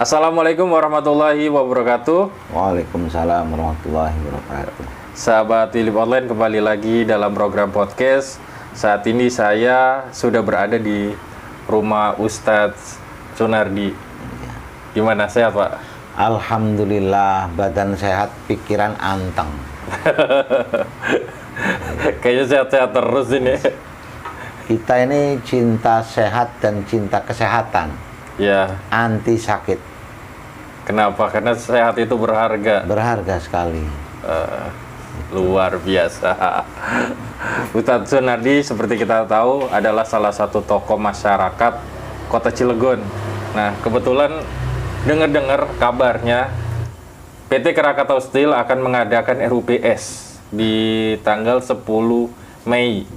Assalamualaikum warahmatullahi wabarakatuh. Waalaikumsalam warahmatullahi wabarakatuh. Sahabat Tilip Online, kembali lagi dalam program podcast. Saat ini saya sudah berada di rumah Ustadz Sunardi. Gimana, sehat Pak? Alhamdulillah, badan sehat, pikiran anteng. Kayaknya sehat-sehat terus ini. Kita ini cinta sehat dan cinta kesehatan. Ya, Anti sakit. kenapa? Karena sehat itu berharga. Berharga sekali. Luar biasa. Ustadz Sunardi seperti kita tahu adalah salah satu tokoh masyarakat Kota Cilegon. Nah, kebetulan dengar-dengar kabarnya PT Krakatau Steel akan mengadakan RUPS di tanggal 10 Mei.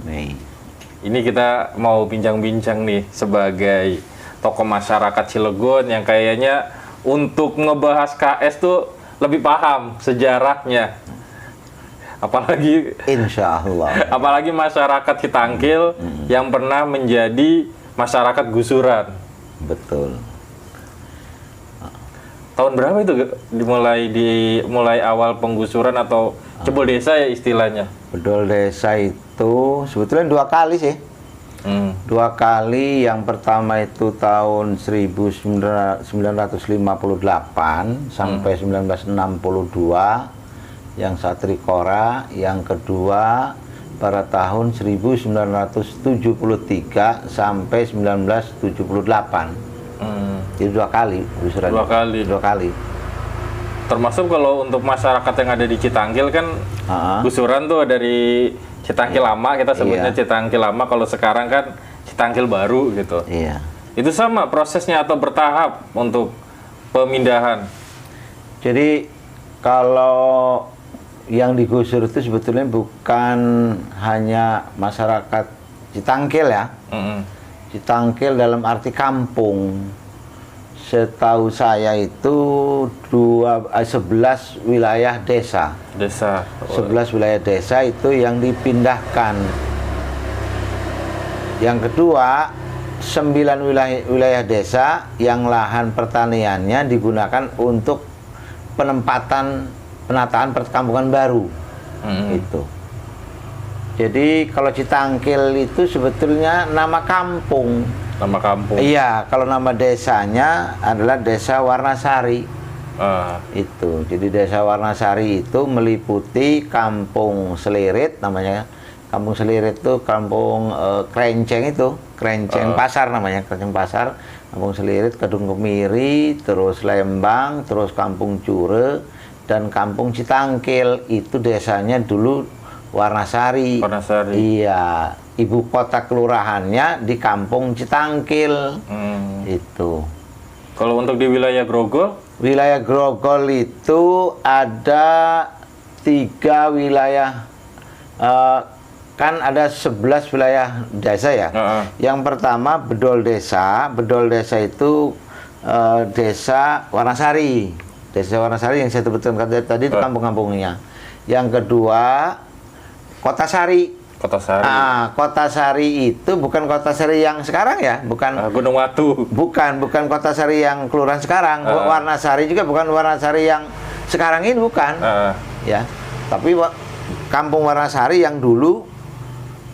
Ini kita mau bincang-bincang nih sebagai tokoh masyarakat Cilegon yang kayaknya untuk ngebahas KS tuh lebih paham sejarahnya. Apalagi Insya Allah. apalagi masyarakat Citangkil yang pernah menjadi masyarakat gusuran. Betul. Tahun berapa itu dimulai awal penggusuran atau jebol desa ya istilahnya? Bedol desa itu sebetulnya 2 kali sih. 2 kali. Yang pertama itu tahun 1958 sampai 1962 yang Satrikora, yang kedua pada tahun 1973 sampai 1978. Jadi 2 kali gusuran. 2 kali. 2 kali. Termasuk kalau untuk masyarakat yang ada di Citangkil kan gusuran tuh dari Citangkil lama, kita sebutnya Citangkil lama, kalau sekarang kan Citangkil baru gitu. Iya. Itu sama prosesnya atau bertahap untuk pemindahan? Jadi kalau yang digusur itu sebetulnya bukan hanya masyarakat Citangkil ya. Citangkil dalam arti kampung. Setahu saya itu 11 wilayah desa. 11 wilayah desa itu yang dipindahkan. Yang kedua, 9 wilayah desa yang lahan pertaniannya digunakan untuk penataan perkampungan baru. Itu. Jadi kalau Citangkil itu sebetulnya nama kampung. Nama kampung. Iya, kalau nama desanya adalah Desa Warnasari. Itu. Jadi Desa Warnasari itu meliputi Kampung Selirit namanya. Kampung Selirit itu kampung Krenceng itu, Krenceng Pasar namanya, Krenceng Pasar. Kampung Selirit, Kedung Kemiri, terus Lembang, terus Kampung Cure dan Kampung Citangkil. Itu desanya dulu Warnasari. Iya, ibu kota kelurahannya di Kampung Citangkil. Itu. Kalau untuk di wilayah Grogol? Wilayah Grogol itu ada 3 wilayah, kan ada 11 wilayah desa ya. Yang pertama Bedol Desa. Bedol Desa itu Desa Warnasari. Desa Warnasari yang saya sebutkan tadi itu kampung-kampungnya. Yang kedua Kota Sari. Kota Sari. Kota Sari itu bukan Kota Sari yang sekarang ya, bukan Gunung Watu. Bukan Kota Sari yang kelurahan sekarang. Warnasari juga bukan Warnasari yang sekarang ini, bukan. Ya. Tapi Kampung Warnasari yang dulu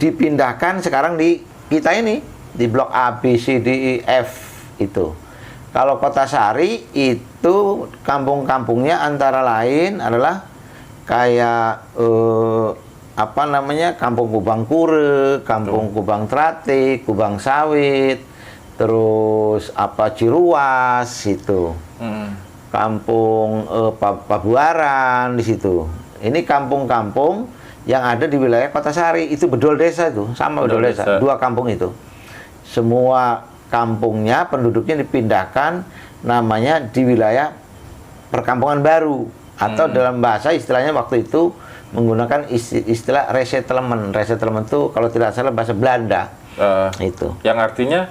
dipindahkan sekarang di kita ini, di blok A, B, C, D, E, F itu. Kalau Kota Sari itu kampung-kampungnya antara lain adalah kayak Kampung Kubang Kure, Kampung Kubang Trate, Kubang Sawit, terus Ciruas itu. Kampung Pabuaran di situ. Ini kampung-kampung yang ada di wilayah Kota Sari. Itu Bedol Desa itu, sama Bedol Desa. 2 kampung itu. Semua kampungnya, penduduknya dipindahkan namanya di wilayah perkampungan baru. Atau dalam bahasa istilahnya waktu itu menggunakan istilah resettlement. Resettlement itu kalau tidak salah bahasa Belanda. Itu. Yang artinya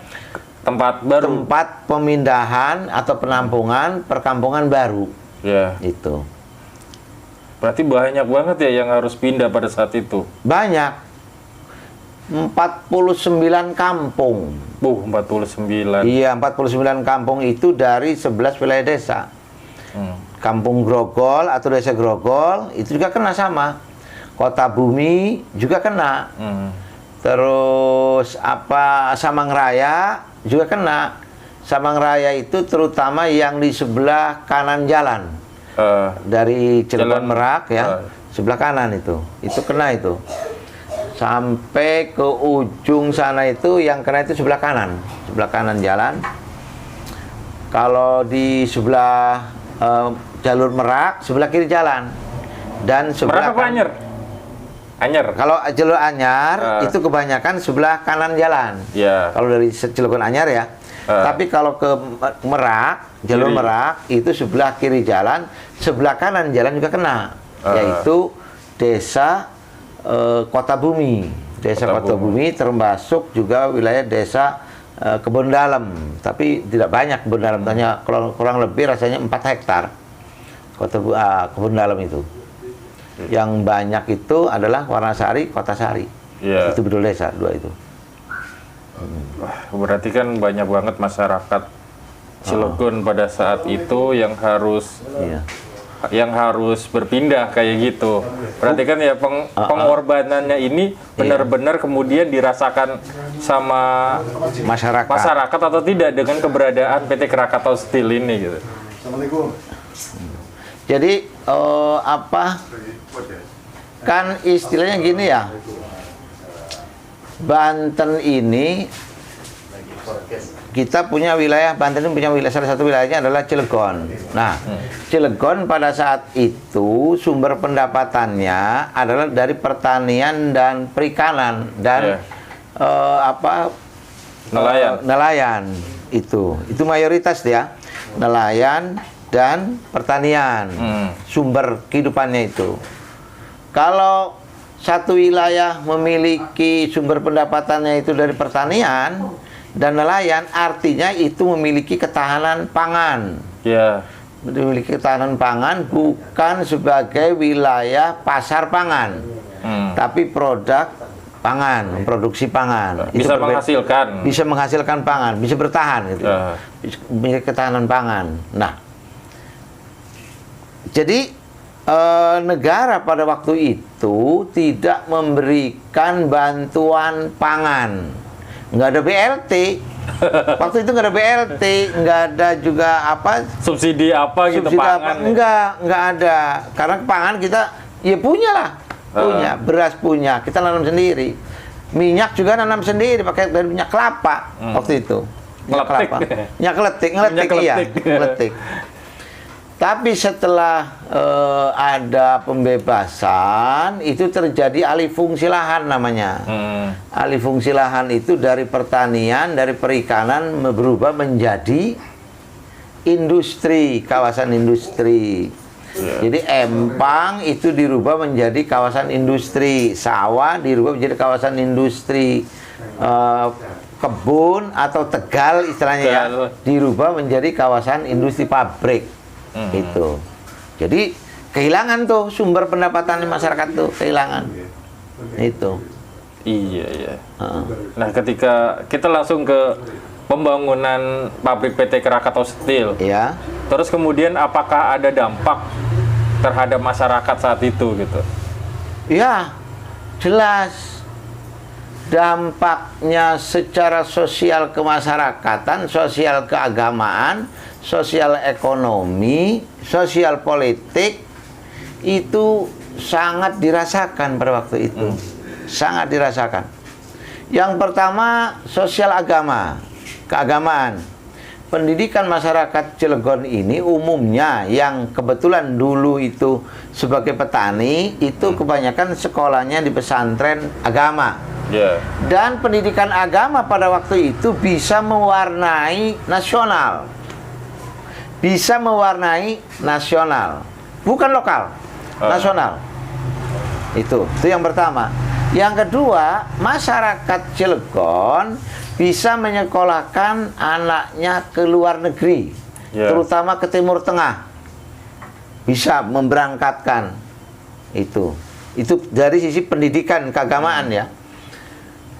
tempat baru. Tempat pemindahan atau penampungan perkampungan baru. Ya. Itu. Berarti banyak banget ya yang harus pindah pada saat itu. Banyak. 49 kampung. 49. Iya, 49 kampung itu dari 11 wilayah desa. Kampung Grogol atau Desa Grogol itu juga kena sama. Kota Bumi juga kena. Terus Samangraya juga kena. Samangraya itu terutama yang di sebelah kanan jalan. Dari Cilegon Merak ya, sebelah kanan itu kena itu. Sampai ke ujung sana itu yang kena itu sebelah kanan jalan. Kalau di sebelah jalur Merak, sebelah kiri jalan. Dan sebelah Merak apa Anyer? Anyer. Kalau jalur Anyar itu kebanyakan sebelah kanan jalan. Kalau dari Cilegon Anyar ya. Tapi kalau ke Merak, jalur Merak itu sebelah kiri jalan, sebelah kanan jalan juga kena. Yaitu Desa Kota Bumi. Desa Kota Bumi termasuk juga wilayah Desa Kebon Dalem. Tapi tidak banyak Kebon Dalem, hanya kurang lebih rasanya 4 hektar. Kebon Dalem itu. Yang banyak itu adalah Warnasari, Kota Sari. Itu betul desa, 2 itu. Berarti kan banyak banget masyarakat Cilegon pada saat itu yang harus berpindah kayak gitu. Berarti kan ya pengorbanannya ini benar-benar kemudian dirasakan sama masyarakat atau tidak dengan keberadaan PT Krakatau Steel ini gitu. Assalamualaikum. Jadi kan istilahnya gini ya, Banten ini kita punya wilayah, Banten ini punya wilayah, salah satu wilayahnya adalah Cilegon. Nah, Cilegon pada saat itu sumber pendapatannya adalah dari pertanian dan perikanan dan nelayan itu mayoritas dia, nelayan dan pertanian, sumber kehidupannya itu. Kalau satu wilayah memiliki sumber pendapatannya itu dari pertanian dan nelayan, artinya itu memiliki ketahanan pangan. Memiliki ketahanan pangan bukan sebagai wilayah pasar pangan, tapi produk pangan, memproduksi pangan. Bisa menghasilkan. Bisa menghasilkan pangan, bisa bertahan gitu. Memiliki ketahanan pangan. Nah, jadi negara pada waktu itu tidak memberikan bantuan pangan, nggak ada BLT. Waktu itu nggak ada BLT, nggak ada juga subsidi gitu pangan. Nggak ada, karena pangan kita ya punya lah, punya beras punya, kita nanam sendiri, minyak juga nanam sendiri pakai dari minyak kelapa waktu itu. Minyak keletik. Tapi setelah ada pembebasan, itu terjadi alih fungsi lahan namanya. Alih fungsi lahan itu dari pertanian, dari perikanan berubah menjadi industri, kawasan industri. Jadi Empang itu dirubah menjadi kawasan industri, sawah dirubah menjadi kawasan industri, kebun atau Tegal istilahnya ya, dirubah menjadi kawasan industri pabrik. Itu. Jadi kehilangan tuh sumber pendapatan masyarakat tuh, kehilangan. Itu. Iya. Nah, ketika kita langsung ke pembangunan pabrik PT Krakatau Steel. Ya. Terus kemudian apakah ada dampak terhadap masyarakat saat itu gitu? Ya, jelas. Dampaknya secara sosial kemasyarakatan, sosial keagamaan, sosial ekonomi, sosial politik itu sangat dirasakan pada waktu itu. Sangat dirasakan. Yang pertama, sosial agama, keagamaan. Pendidikan masyarakat Cilegon ini umumnya yang kebetulan dulu itu sebagai petani, itu kebanyakan sekolahnya di pesantren agama. Dan pendidikan agama pada waktu itu bisa mewarnai nasional. Bisa mewarnai nasional, bukan lokal, nasional. Itu yang pertama. Yang kedua, masyarakat Cilegon bisa menyekolahkan anaknya ke luar negeri, terutama ke Timur Tengah. Bisa memberangkatkan itu dari sisi pendidikan keagamaan ya.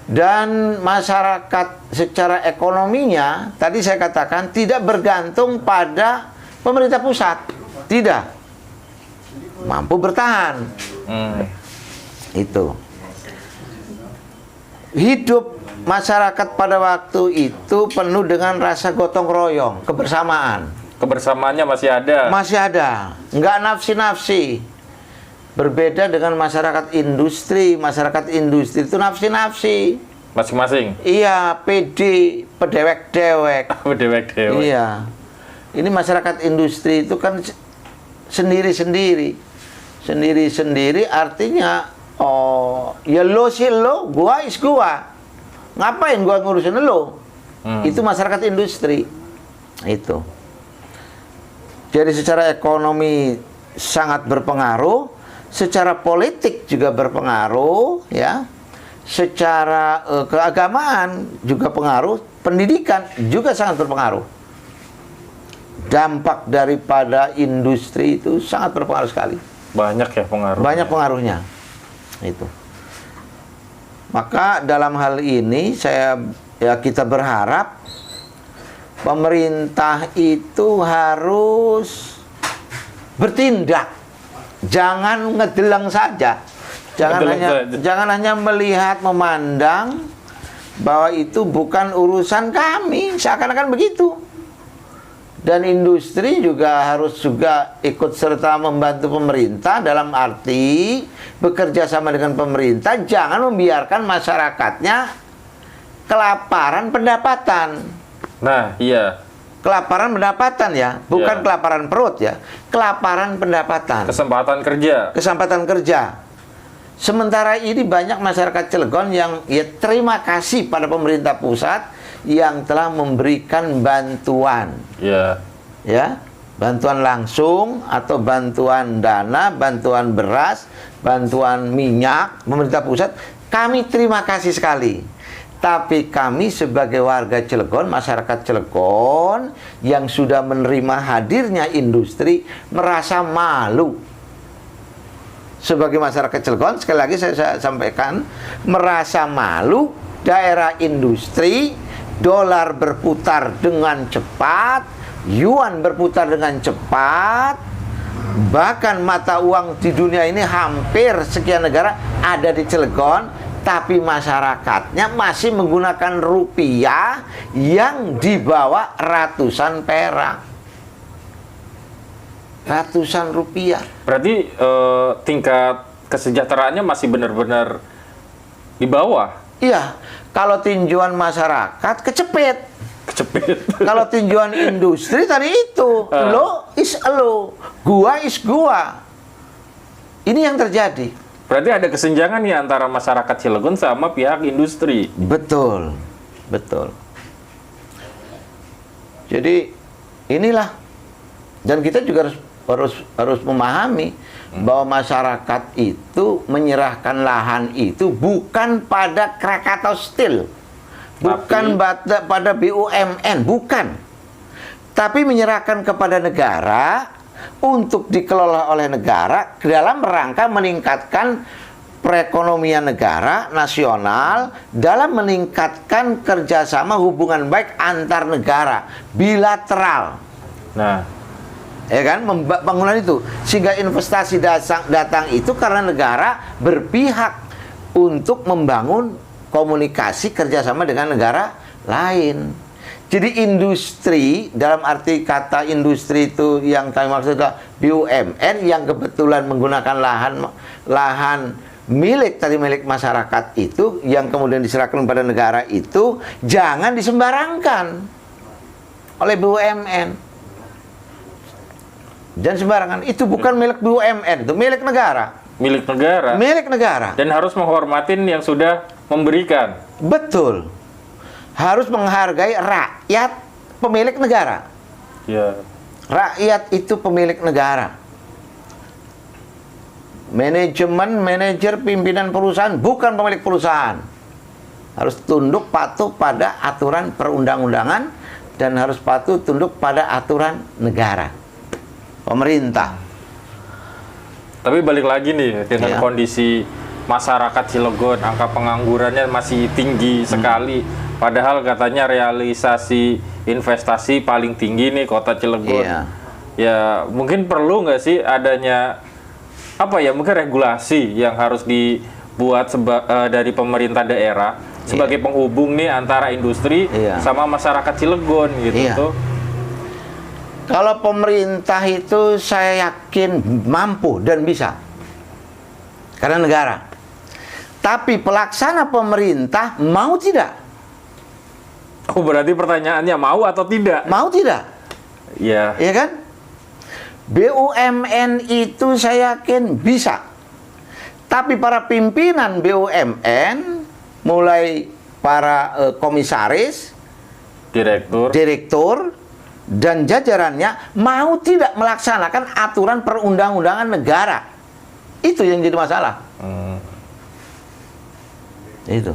Dan masyarakat secara ekonominya, tadi saya katakan tidak bergantung pada pemerintah pusat. Tidak. Mampu bertahan. Itu. Hidup masyarakat pada waktu itu penuh dengan rasa gotong royong, kebersamaan. Kebersamaannya masih ada. Masih ada. Nggak nafsi-nafsi. Berbeda dengan masyarakat industri. Masyarakat industri itu nafsi-nafsi. Masing-masing? Iya, PD, pedewek-dewek. Pedewek-dewek. Iya. Ini masyarakat industri itu kan sendiri-sendiri. Sendiri-sendiri artinya, oh, ya lo sih lo, gua is gua. Ngapain gua ngurusin lo? Itu masyarakat industri. Itu. Jadi secara ekonomi sangat berpengaruh. Secara politik juga berpengaruh, ya. Secara keagamaan juga pengaruh, pendidikan juga sangat berpengaruh. Dampak daripada industri itu sangat berpengaruh sekali. Banyak ya pengaruh. Banyak pengaruhnya. Itu. Maka dalam hal ini kita berharap pemerintah itu harus bertindak. Jangan ngedeleng saja. Jangan hanya melihat, memandang bahwa itu bukan urusan kami, seakan-akan begitu. Dan industri juga harus ikut serta membantu pemerintah dalam arti bekerja sama dengan pemerintah, jangan membiarkan masyarakatnya kelaparan pendapatan. Nah, iya. Kelaparan pendapatan ya, bukan kelaparan perut ya, kelaparan pendapatan. Kesempatan kerja. Kesempatan kerja. Sementara ini banyak masyarakat Cilegon yang terima kasih pada pemerintah pusat yang telah memberikan bantuan. Iya. Ya, bantuan langsung atau bantuan dana, bantuan beras, bantuan minyak, pemerintah pusat, kami terima kasih sekali. Tapi kami sebagai warga Cilegon, masyarakat Cilegon yang sudah menerima hadirnya industri merasa malu. Sebagai masyarakat Cilegon, sekali lagi saya sampaikan, merasa malu daerah industri, dolar berputar dengan cepat, yuan berputar dengan cepat, bahkan mata uang di dunia ini hampir sekian negara ada di Cilegon. Tapi masyarakatnya masih menggunakan rupiah yang dibawa ratusan perak. Ratusan rupiah. Berarti tingkat kesejahteraannya masih benar-benar di bawah? Iya. Kalau tinjauan masyarakat kecepet. Kecepet. Kalau tinjauan industri tadi itu. Lo is lo. Gua is gua. Ini yang terjadi. Berarti ada kesenjangan nih antara masyarakat Cilegon sama pihak industri. Betul, betul. Jadi inilah, dan kita juga harus memahami bahwa masyarakat itu menyerahkan lahan itu bukan pada Krakatau Steel, bukan pada BUMN, bukan, tapi menyerahkan kepada negara. Untuk dikelola oleh negara dalam rangka meningkatkan perekonomian negara nasional, dalam meningkatkan kerjasama hubungan baik antar negara bilateral. Nah, ya kan, bangunan itu sehingga investasi datang itu karena negara berpihak untuk membangun komunikasi kerjasama dengan negara lain. Jadi industri, dalam arti kata industri itu yang kami maksud adalah BUMN yang kebetulan menggunakan lahan milik masyarakat itu yang kemudian diserahkan pada negara itu jangan disembarangkan oleh BUMN. Jangan sembarangan, itu bukan milik BUMN, itu milik negara. Milik negara. Milik negara. Dan harus menghormatin yang sudah memberikan. Betul. Harus menghargai rakyat pemilik negara. Ya. Rakyat itu pemilik negara. Manajer, pimpinan perusahaan bukan pemilik perusahaan. Harus tunduk patuh pada aturan perundang-undangan dan harus patuh tunduk pada aturan negara. Pemerintah. Tapi balik lagi nih dengan kondisi masyarakat Cilegon, angka penganggurannya masih tinggi sekali. Padahal katanya realisasi investasi paling tinggi nih kota Cilegon. Iya. Ya mungkin perlu nggak sih adanya apa ya, mungkin regulasi yang harus dibuat dari pemerintah daerah sebagai penghubung nih antara industri sama masyarakat Cilegon gitu. Tuh. Kalau pemerintah itu saya yakin mampu dan bisa. Karena negara. Tapi pelaksana pemerintah mau tidak? Oh, berarti pertanyaannya mau atau tidak? Mau tidak? Iya. Iya kan? BUMN itu saya yakin bisa. Tapi para pimpinan BUMN, mulai para komisaris, direktur, dan jajarannya mau tidak melaksanakan aturan perundang-undangan negara. Itu yang jadi masalah. Itu.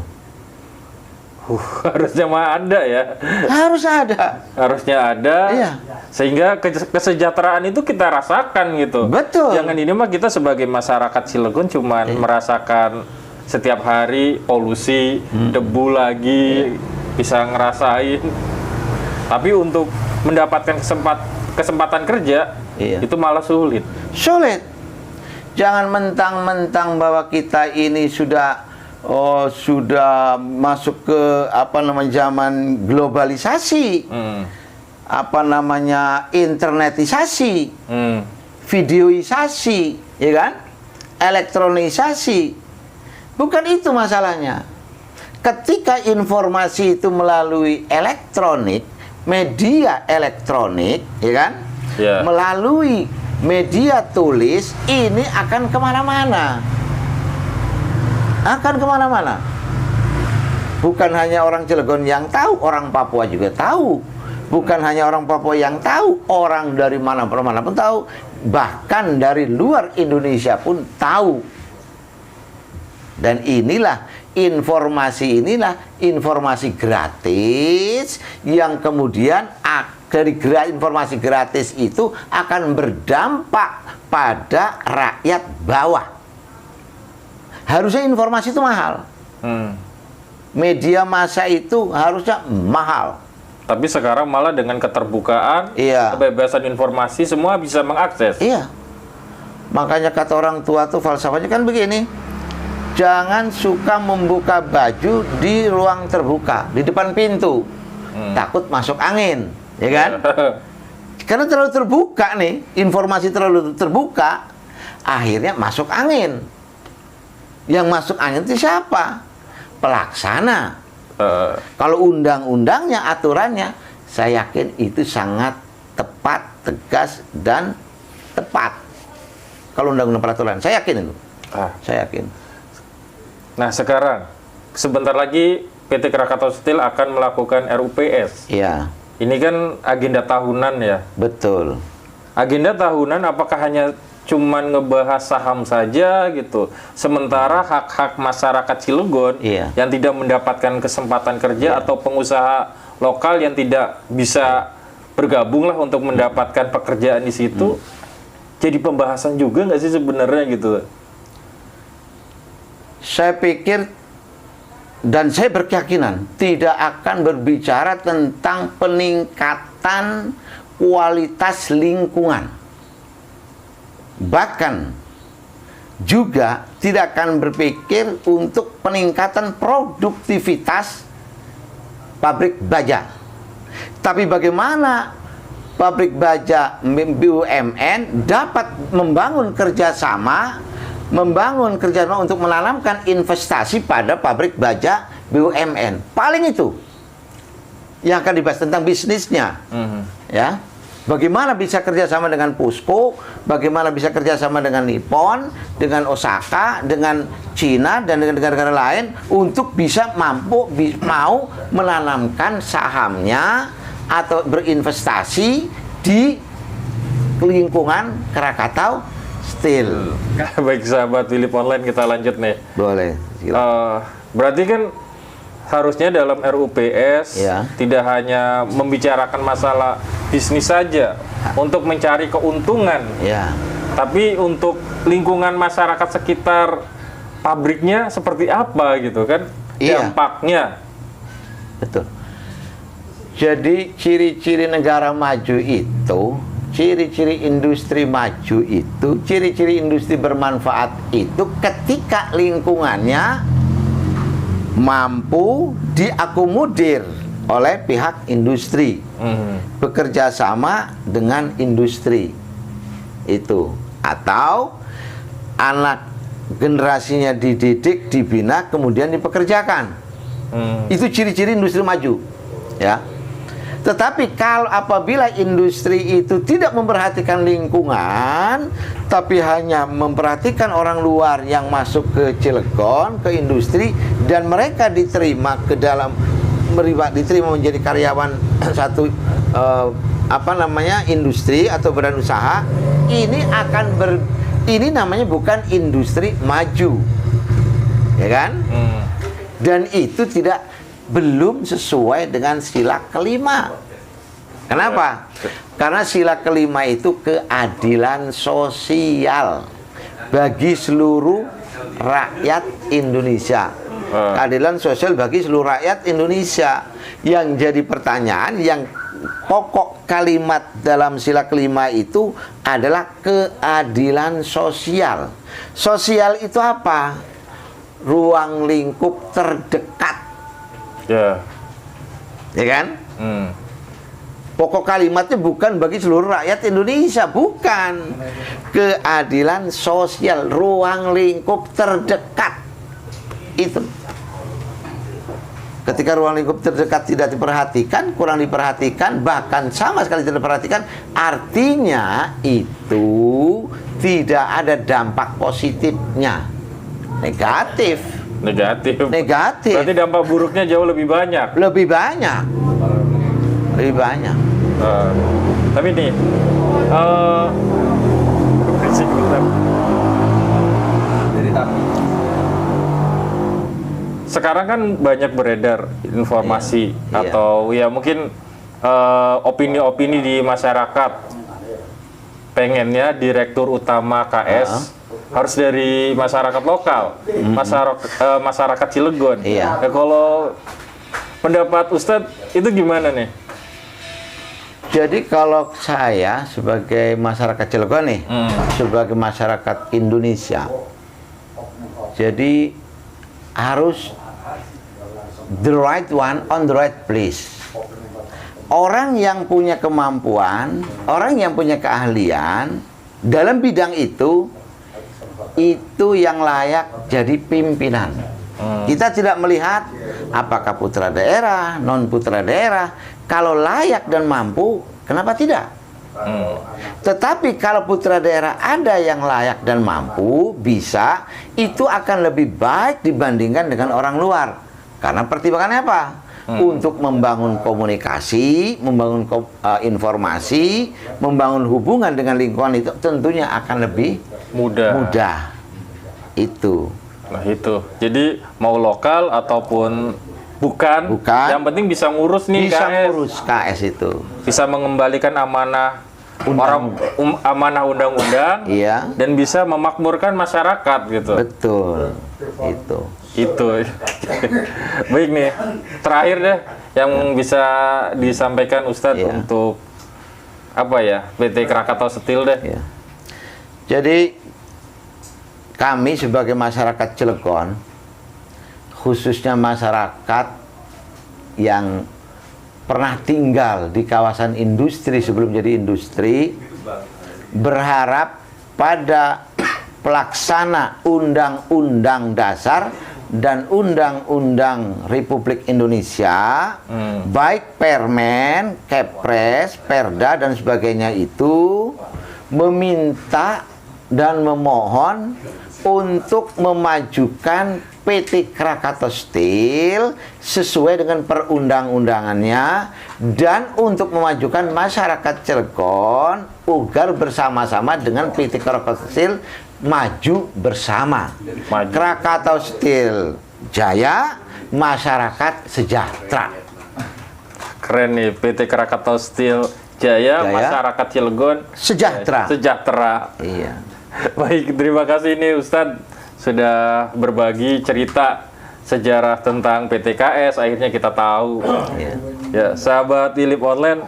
Harusnya mah ada ya. Harus ada. Harusnya ada. Iya. Sehingga kesejahteraan itu kita rasakan gitu. Betul. Jangan ini mah kita sebagai masyarakat Cilegon cuman merasakan setiap hari polusi, debu lagi, bisa ngerasain. Tapi untuk mendapatkan kesempatan kerja, itu malah sulit. Sulit. Jangan mentang-mentang bahwa kita ini sudah masuk ke zaman globalisasi, internetisasi, videoisasi, ya kan, elektronisasi. Bukan itu masalahnya. Ketika informasi itu melalui elektronik, media elektronik, ya kan, melalui media tulis, ini akan kemana-mana. Akan kemana-mana. Bukan hanya orang Cilegon yang tahu, orang Papua juga tahu. Bukan hanya orang Papua yang tahu, orang dari mana pun tahu. Bahkan dari luar Indonesia pun tahu. Dan informasi gratis yang kemudian dari informasi gratis itu akan berdampak pada rakyat bawah. Harusnya informasi itu mahal. Media massa itu harusnya mahal. Tapi sekarang malah dengan keterbukaan, kebebasan informasi, semua bisa mengakses. Iya. Makanya kata orang tua tuh falsafahnya kan begini. Jangan suka membuka baju di ruang terbuka, di depan pintu. Takut masuk angin, ya kan? Karena terlalu terbuka nih, informasi terlalu terbuka, akhirnya masuk angin. Yang masuk angin itu siapa? Pelaksana. Kalau undang-undangnya, aturannya, saya yakin itu sangat tepat, tegas, dan tepat. Kalau undang-undang peraturan, saya yakin itu. Saya yakin. Nah sekarang, sebentar lagi PT Krakatau Steel akan melakukan RUPS. Iya. Ini kan agenda tahunan ya? Betul. Agenda tahunan apakah hanya cuman ngebahas saham saja gitu? Sementara hak-hak masyarakat Cilegon yang tidak mendapatkan kesempatan kerja atau pengusaha lokal yang tidak bisa bergabung lah untuk mendapatkan pekerjaan di situ, jadi pembahasan juga nggak sih sebenarnya gitu? Saya pikir dan saya berkeyakinan tidak akan berbicara tentang peningkatan kualitas lingkungan. Bahkan juga tidak akan berpikir untuk peningkatan produktivitas pabrik baja. Tapi bagaimana pabrik baja BUMN dapat membangun kerjasama untuk menanamkan investasi pada pabrik baja BUMN. Paling itu yang akan dibahas tentang bisnisnya. Ya, bagaimana bisa kerjasama dengan POSCO, bagaimana bisa kerjasama dengan Nippon, dengan Osaka, dengan Cina, dan dengan negara-negara lain untuk bisa mau menanamkan sahamnya atau berinvestasi di lingkungan Krakatau Steel. Baik sahabat Philip Online, kita lanjut nih. Boleh. Berarti kan harusnya dalam RUPS tidak hanya membicarakan masalah bisnis saja untuk mencari keuntungan, tapi untuk lingkungan masyarakat sekitar pabriknya seperti apa gitu kan? Iya. Dampaknya. Betul. Jadi ciri-ciri negara maju itu, ciri-ciri industri maju itu, ciri-ciri industri bermanfaat itu ketika lingkungannya mampu diakomodir oleh pihak industri, bekerja sama dengan industri itu, atau anak generasinya dididik, dibina, kemudian dipekerjakan. Itu ciri-ciri industri maju, ya. Tetapi kalau apabila industri itu tidak memperhatikan lingkungan, tapi hanya memperhatikan orang luar yang masuk ke Cilegon, ke industri, dan mereka diterima ke dalam, diterima menjadi karyawan satu industri atau badan usaha, ini namanya bukan industri maju, ya kan? Dan itu belum sesuai dengan sila kelima. Kenapa? Karena sila kelima itu keadilan sosial bagi seluruh rakyat Indonesia. Keadilan sosial bagi seluruh rakyat Indonesia. Yang jadi pertanyaan, yang pokok kalimat dalam sila kelima itu adalah keadilan sosial. Sosial itu apa? Ruang lingkup terdekat. Ya kan? Pokok kalimatnya bukan bagi seluruh rakyat Indonesia, bukan. Keadilan sosial, ruang lingkup terdekat. Itu. Ketika ruang lingkup terdekat tidak diperhatikan, kurang diperhatikan, bahkan sama sekali tidak diperhatikan, artinya itu tidak ada dampak positifnya. Negatif. Berarti dampak buruknya jauh lebih banyak. Lebih banyak. Tapi nih, sekarang kan banyak beredar informasi atau ya mungkin opini-opini di masyarakat. Pengennya direktur utama KS harus dari masyarakat lokal, masyarakat Cilegon. Iya. Ya, kalau pendapat Ustadz itu gimana nih? Jadi kalau saya sebagai masyarakat Cilegon nih, sebagai masyarakat Indonesia, jadi harus the right one on the right place. Orang yang punya kemampuan, orang yang punya keahlian dalam bidang itu yang layak jadi pimpinan. Kita tidak melihat apakah putra daerah, non putra daerah. Kalau layak dan mampu, kenapa tidak? Tetapi kalau putra daerah ada yang layak dan mampu, bisa, itu akan lebih baik dibandingkan dengan orang luar. Karena pertimbangannya apa? Untuk membangun komunikasi, membangun informasi, membangun hubungan dengan lingkungan itu tentunya akan lebih mudah. Itu. Nah itu. Jadi mau lokal ataupun bukan, yang penting bisa ngurus nih bisa KS. Ngurus KS itu. Bisa mengembalikan amanah amanah undang-undang, dan bisa memakmurkan masyarakat gitu. Betul. Itu. Baik nih, terakhir deh yang bisa disampaikan Ustadz untuk apa ya, PT Krakatau Steel deh. Jadi kami sebagai masyarakat Cilegon, khususnya masyarakat yang pernah tinggal di kawasan industri sebelum jadi industri, berharap pada pelaksana Undang-Undang Dasar dan Undang-Undang Republik Indonesia, baik Permen, Kepres, Perda dan sebagainya itu, meminta dan memohon untuk memajukan PT Krakatau Steel sesuai dengan perundang-undangannya, dan untuk memajukan masyarakat Cilegon agar bersama-sama dengan PT Krakatau Steel maju bersama. Krakatau Steel jaya, masyarakat sejahtera. Keren nih, PT Krakatau Steel jaya, masyarakat Cilegon sejahtera. Sejahtera. Iya. Baik, terima kasih nih Ustadz sudah berbagi cerita sejarah tentang PTKS. Akhirnya kita tahu. Ya, sahabat Ilip Online,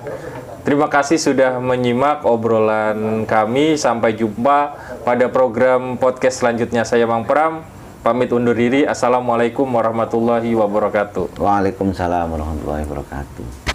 terima kasih sudah menyimak obrolan kami. Sampai jumpa pada program podcast selanjutnya. Saya Mang Pram, pamit undur diri. Assalamualaikum warahmatullahi wabarakatuh. Waalaikumsalam warahmatullahi wabarakatuh.